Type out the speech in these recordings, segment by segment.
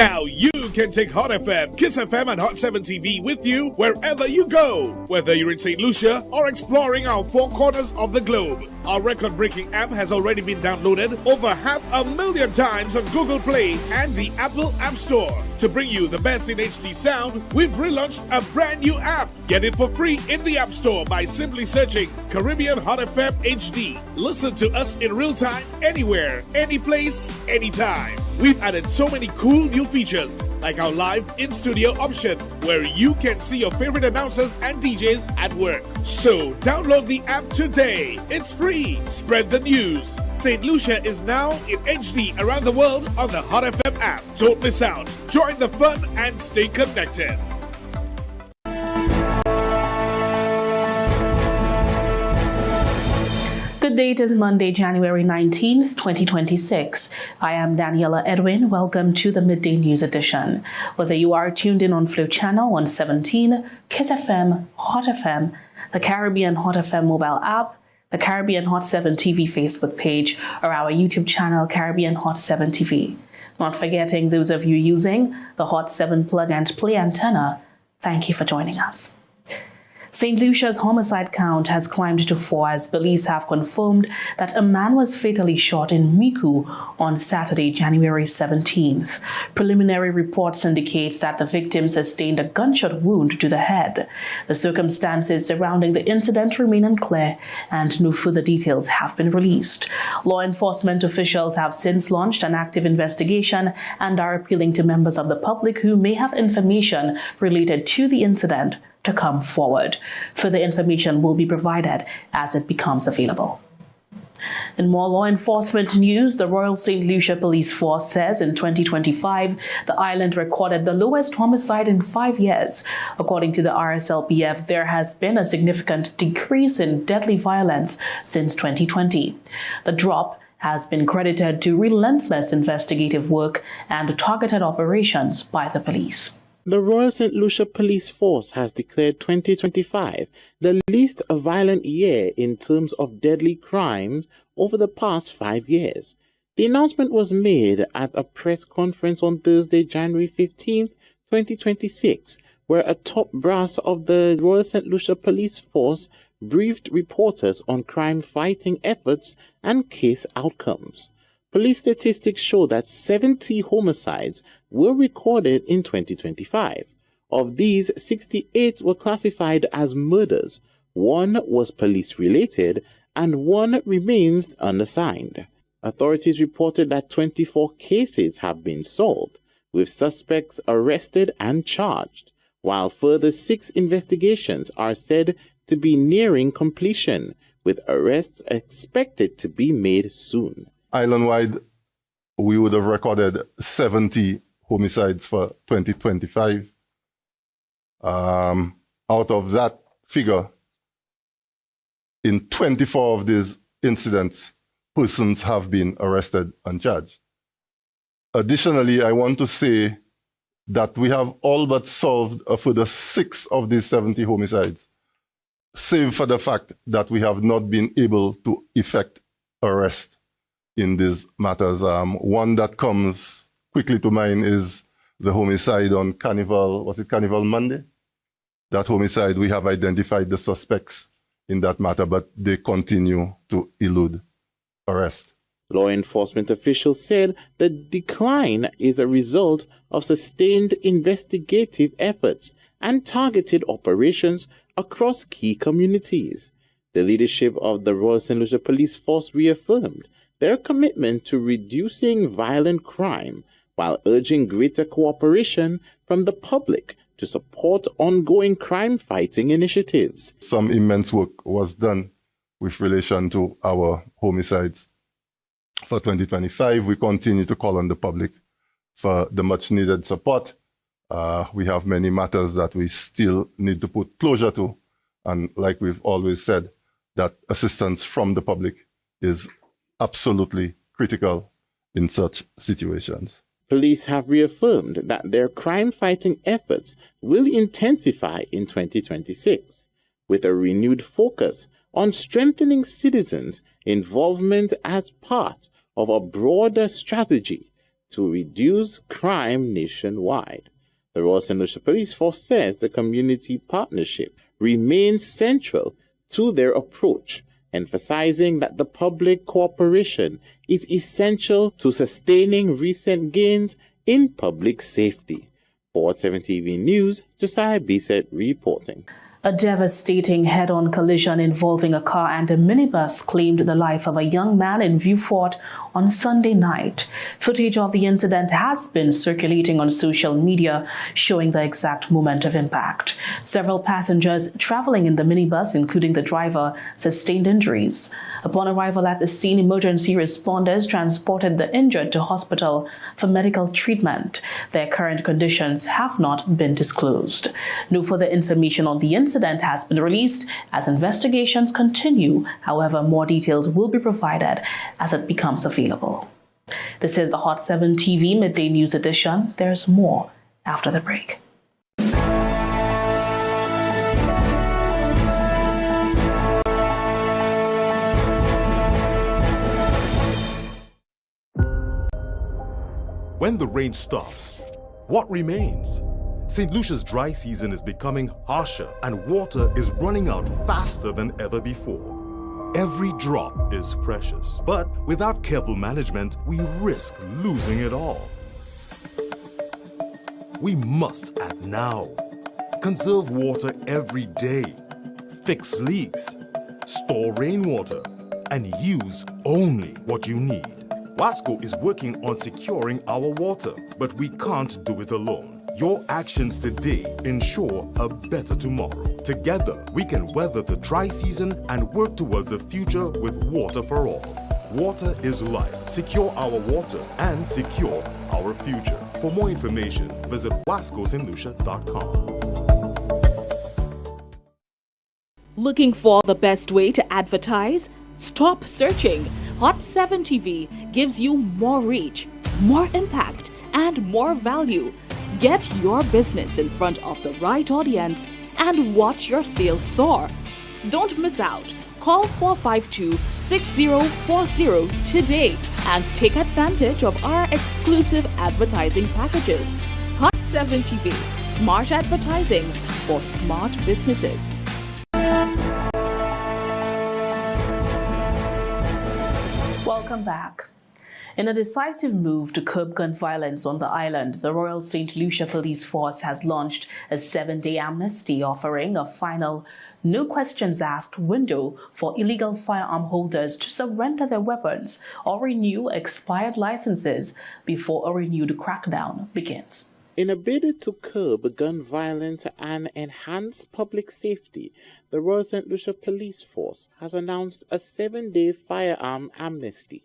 Now you can take Hot FM, Kiss FM, and Hot 7 TV with you wherever you go. Whether you're in St. Lucia or exploring our four corners of the globe. Our record-breaking app has already been downloaded over 500,000 times on Google Play and the Apple App Store. To bring you the best in HD sound, we've relaunched a brand new app. Get it for free in the App Store by simply searching Caribbean Hot FM HD. Listen to us in real time, anywhere, any place, anytime. We've added so many cool new features, like our live in-studio option, where you can see your favorite announcers and DJs at work. So download the app today. It's free. Spread the news. St. Lucia is now in HD around the world on the Hot FM app. Don't miss out. Join the fun and stay connected. The date is Monday, January 19th, 2026. I am Daniela Edwin. Welcome to the Midday News Edition. Whether you are tuned in on Flow Channel 117, Kiss FM, Hot FM, the Caribbean Hot FM mobile app, the Caribbean Hot 7 TV Facebook page, or our YouTube channel, Caribbean Hot 7 TV. Not forgetting those of you using the Hot 7 plug and play antenna, thank you for joining us. St. Lucia's homicide count has climbed to 4 as police have confirmed that a man was fatally shot in Miku on Saturday, January 17th. Preliminary reports indicate that the victim sustained a gunshot wound to the head. The circumstances surrounding the incident remain unclear and no further details have been released. Law enforcement officials have since launched an active investigation and are appealing to members of the public who may have information related to the incident to come forward. Further information will be provided as it becomes available. In more law enforcement news, the Royal St. Lucia Police Force says in 2025, the island recorded the lowest homicide in 5 years. According to the RSLPF, there has been a significant decrease in deadly violence since 2020. The drop has been credited to relentless investigative work and targeted operations by the police. The Royal St. Lucia Police Force has declared 2025 the least violent year in terms of deadly crime over the past 5 years. The announcement was made at a press conference on Thursday, January 15, 2026, where a top brass of the Royal St. Lucia Police Force briefed reporters on crime-fighting efforts and case outcomes. Police statistics show that 70 homicides were recorded in 2025. Of these, 68 were classified as murders, 1 was police-related, and 1 remains unassigned. Authorities reported that 24 cases have been solved, with suspects arrested and charged, while further 6 investigations are said to be nearing completion, with arrests expected to be made soon. Island-wide, we would have recorded 70 homicides for 2025. Out of that figure, in 24 of these incidents, persons have been arrested and charged. Additionally, I want to say that we have all but solved a further 6 of these 70 homicides, save for the fact that we have not been able to effect arrest in these matters. One that comes quickly to mind is the homicide on Carnival Monday? That homicide, we have identified the suspects in that matter, but they continue to elude arrest. Law enforcement officials said the decline is a result of sustained investigative efforts and targeted operations across key communities. The leadership of the Royal St. Lucia Police Force reaffirmed their commitment to reducing violent crime while urging greater cooperation from the public to support ongoing crime-fighting initiatives. Some immense work was done with relation to our homicides. For 2025, we continue to call on the public for the much-needed support. We have many matters that we still need to put closure to, and like we've always said, that assistance from the public is absolutely critical in such situations. Police have reaffirmed that their crime-fighting efforts will intensify in 2026, with a renewed focus on strengthening citizens' involvement as part of a broader strategy to reduce crime nationwide. The Royal St. Lucia Police Force says the community partnership remains central to their approach, emphasizing that the public cooperation is essential to sustaining recent gains in public safety. For 7 TV News, Josiah Bisset reporting. A devastating head-on collision involving a car and a minibus claimed the life of a young man in Vieux Fort on Sunday night. Footage of the incident has been circulating on social media, showing the exact moment of impact. Several passengers traveling in the minibus, including the driver, sustained injuries. Upon arrival at the scene, emergency responders transported the injured to hospital for medical treatment. Their current conditions have not been disclosed. No further information on the incident has been released as investigations continue. However, more details will be provided as it becomes available. This is the Hot 7 TV Midday News Edition. There's more after the break. When the rain stops, what remains? St. Lucia's dry season is becoming harsher and water is running out faster than ever before. Every drop is precious, but without careful management, we risk losing it all. We must act now. Conserve water every day. Fix leaks. Store rainwater. And use only what you need. WASCO is working on securing our water, but we can't do it alone. Your actions today ensure a better tomorrow. Together, we can weather the dry season and work towards a future with water for all. Water is life. Secure our water and secure our future. For more information, visit wascostlucia.com. Looking for the best way to advertise? Stop searching. Hot 7 TV gives you more reach, more impact, and more value. Get your business in front of the right audience and watch your sales soar. Don't miss out. Call 452-6040 today and take advantage of our exclusive advertising packages. Hot 7 TV, smart advertising for smart businesses. Welcome back. In a decisive move to curb gun violence on the island, the Royal St. Lucia Police Force has launched a 7-day amnesty offering a final no questions asked window for illegal firearm holders to surrender their weapons or renew expired licenses before a renewed crackdown begins. In a bid to curb gun violence and enhance public safety, the Royal St. Lucia Police Force has announced a 7-day firearm amnesty,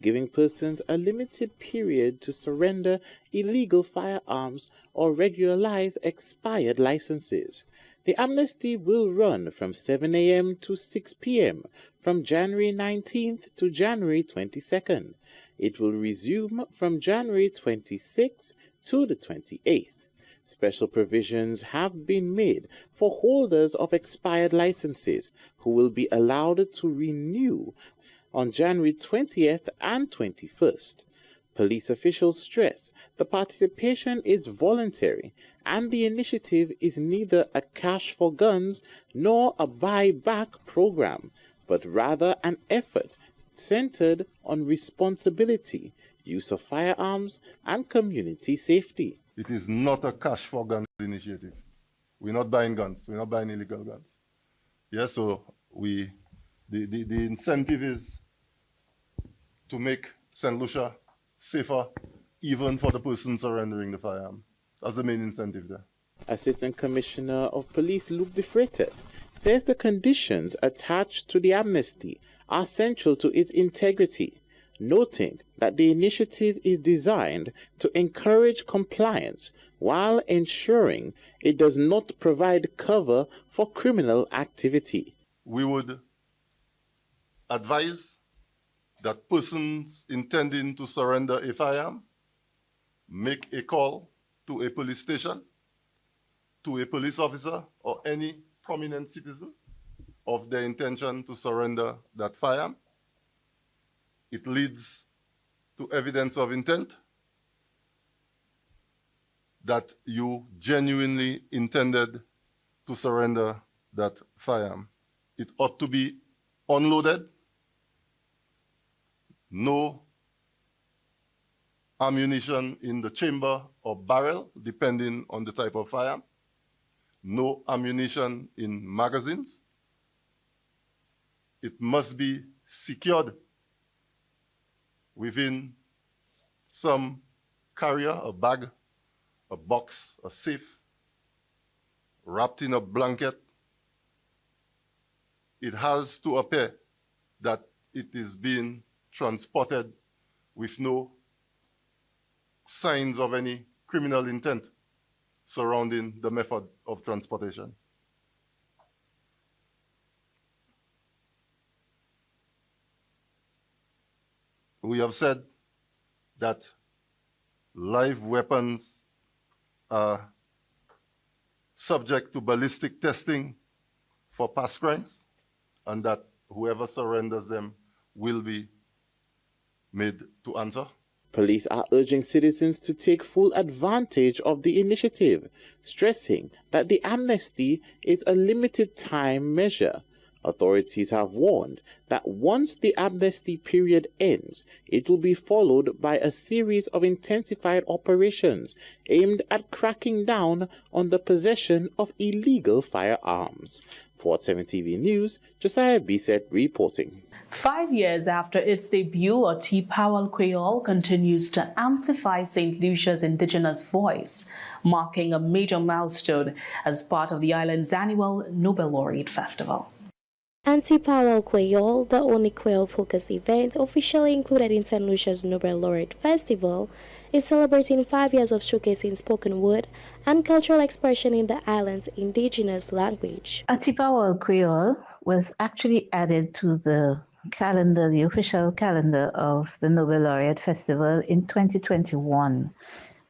giving persons a limited period to surrender illegal firearms or regularize expired licenses. The amnesty will run from 7 a.m. to 6 p.m. from January 19th to January 22nd. It will resume from January 26th to the 28th. Special provisions have been made for holders of expired licenses who will be allowed to renew on January 20th and 21st. Police officials stress the participation is voluntary and the initiative is neither a cash for guns nor a buyback program, but rather an effort centered on responsibility, use of firearms, and community safety. It is not a cash for guns initiative. We're not buying guns. We're not buying illegal guns. Yeah, so the incentive is to make St. Lucia safer, even for the person surrendering the firearm. That's the main incentive there. Assistant Commissioner of Police Luke De Freitas says the conditions attached to the amnesty are central to its integrity, noting that the initiative is designed to encourage compliance while ensuring it does not provide cover for criminal activity. We would advise that persons intending to surrender a firearm make a call to a police station, to a police officer, or any prominent citizen of their intention to surrender that firearm. It leads to evidence of intent, that you genuinely intended to surrender that firearm. It ought to be unloaded, no ammunition in the chamber or barrel, depending on the type of firearm, no ammunition in magazines. It must be secured within some carrier, a bag, a box, a safe, wrapped in a blanket. It has to appear that it is being transported with no signs of any criminal intent surrounding the method of transportation. We have said that live weapons are subject to ballistic testing for past crimes, and that whoever surrenders them will be made to answer. Police are urging citizens to take full advantage of the initiative, stressing that the amnesty is a limited time measure. Authorities have warned that once the amnesty period ends, it will be followed by a series of intensified operations aimed at cracking down on the possession of illegal firearms. For 7 TV News, Josiah Bisset reporting. 5 years after its debut, Oti Powell Creole continues to amplify St. Lucia's indigenous voice, marking a major milestone as part of the island's annual Nobel Laureate Festival. Auntie Powell Creole, the only Creole-focused event officially included in St. Lucia's Nobel Laureate Festival, is celebrating 5 years of showcasing spoken word and cultural expression in the island's indigenous language. Auntie Powell Creole was actually added to the calendar, the official calendar of the Nobel Laureate Festival in 2021.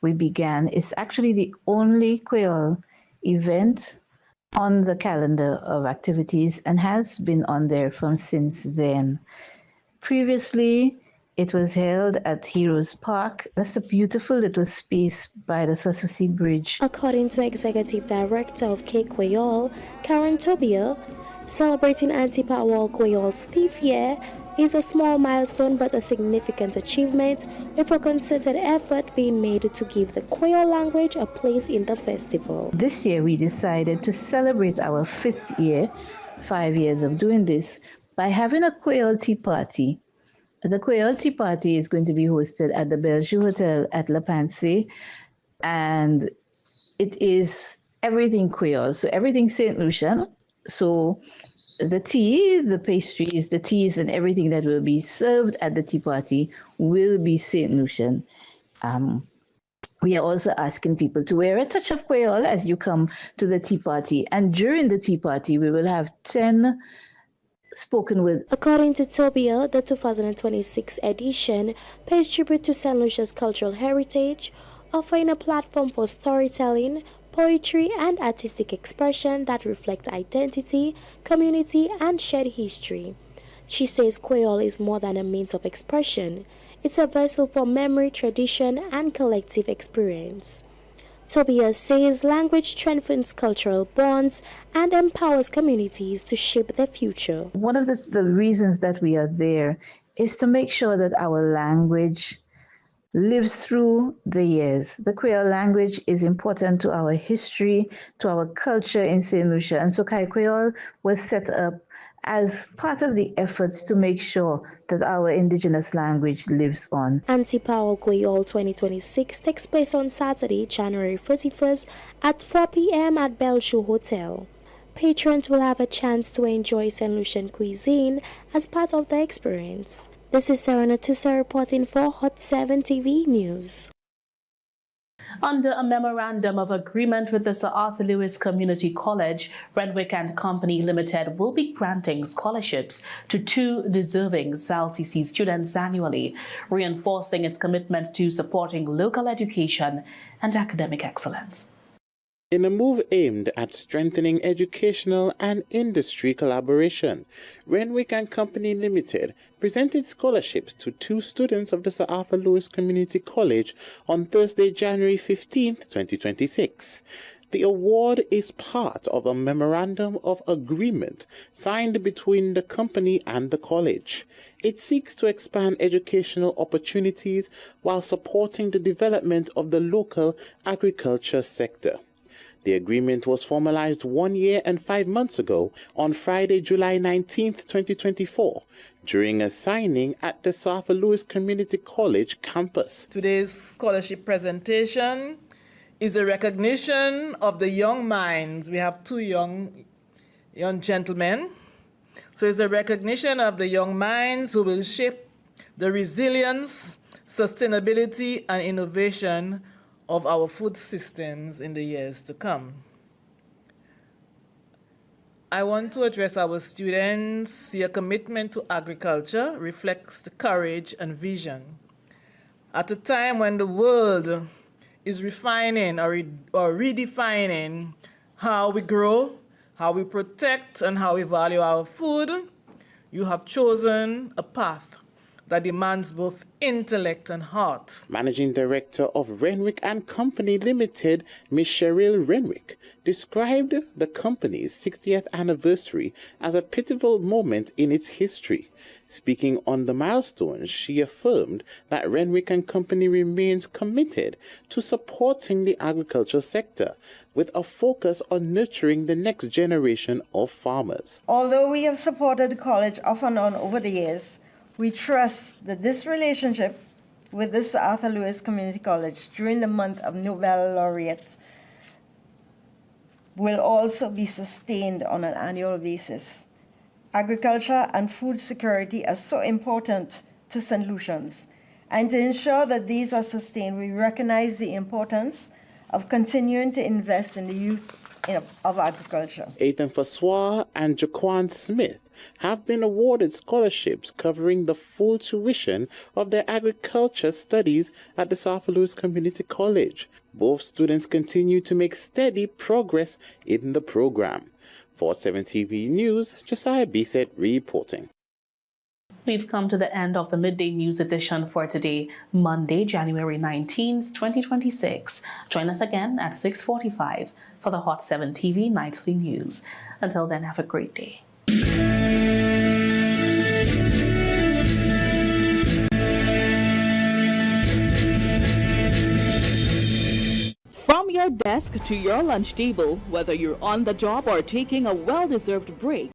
It's actually the only Creole event on the calendar of activities and has been on there from since then. Previously, it was held at Heroes Park. That's a beautiful little space by the Sassusi Bridge. According to Executive Director of K Creole, Karen Tobia, celebrating Auntie Powell Creole's 5th year is a small milestone but a significant achievement, with a concerted effort being made to give the Creole language a place in the festival. This year we decided to celebrate our 5th year, 5 years of doing this, by having a Creole tea party. The Creole tea party is going to be hosted at the Bellevue Hotel at La Panse, and it is everything Creole, so everything St. Lucian. So the tea, the pastries, the teas, and everything that will be served at the tea party will be St. Lucian. We are also asking people to wear a touch of Creole as you come to the tea party. And during the tea party, we will have 10 spoken word. According to Tobia, the 2026 edition pays tribute to St. Lucia's cultural heritage, offering a platform for storytelling, poetry, and artistic expression that reflect identity, community, and shared history. She says Creole is more than a means of expression. It's a vessel for memory, tradition, and collective experience. Tobias says language strengthens cultural bonds and empowers communities to shape their future. One of the reasons that we are there is to make sure that our language lives through the years. The Creole language is important to our history, to our culture in St. Lucia. And so Kai Creole was set up as part of the efforts to make sure that our indigenous language lives on. Auntie Powell Creole 2026 takes place on Saturday, January 31st at 4 p.m. at Bellevue Hotel. Patrons will have a chance to enjoy St. Lucian cuisine as part of the experience. This is Sarah Natusa reporting for Hot 7 TV News. Under a memorandum of agreement with the Sir Arthur Lewis Community College, Renwick and Company Limited will be granting scholarships to 2 deserving SALCC students annually, reinforcing its commitment to supporting local education and academic excellence. In a move aimed at strengthening educational and industry collaboration, Renwick and Company Limited presented scholarships to 2 students of the Sir Arthur Lewis Community College on Thursday, January 15, 2026. The award is part of a memorandum of agreement signed between the company and the college. It seeks to expand educational opportunities while supporting the development of the local agriculture sector. The agreement was formalized 1 year and 5 months ago on Friday, July 19, 2024, during a signing at the Sir Arthur Lewis Community College campus. Today's scholarship presentation is a recognition of the young minds. We have 2 young gentlemen. So it's a recognition of the young minds who will shape the resilience, sustainability, and innovation of our food systems in the years to come. I want to address our students. Your commitment to agriculture reflects the courage and vision. At a time when the world is refining or redefining how we grow, how we protect, and how we value our food, you have chosen a path that demands both intellect and heart. Managing Director of Renwick and Company Limited, Ms. Cheryl Renwick, described the company's 60th anniversary as a pivotal moment in its history. Speaking on the milestone, she affirmed that Renwick and Company remains committed to supporting the agriculture sector with a focus on nurturing the next generation of farmers. Although we have supported the college off and on over the years, we trust that this relationship with the Sir Arthur Lewis Community College during the month of Nobel Laureate will also be sustained on an annual basis. Agriculture and food security are so important to St. Lucians, and to ensure that these are sustained, we recognize the importance of continuing to invest in the youth of agriculture. Ethan Fassoir and Jaquan Smith have been awarded scholarships covering the full tuition of their agriculture studies at the Sir Arthur Lewis Community College. Both students continue to make steady progress in the program. For 7 TV News, Josiah Bisset reporting. We've come to the end of the Midday News edition for today, Monday, January 19th, 2026. Join us again at 6:45 for the Hot 7 TV Nightly News. Until then, have a great day. From your desk to your lunch table, whether you're on the job or taking a well-deserved break,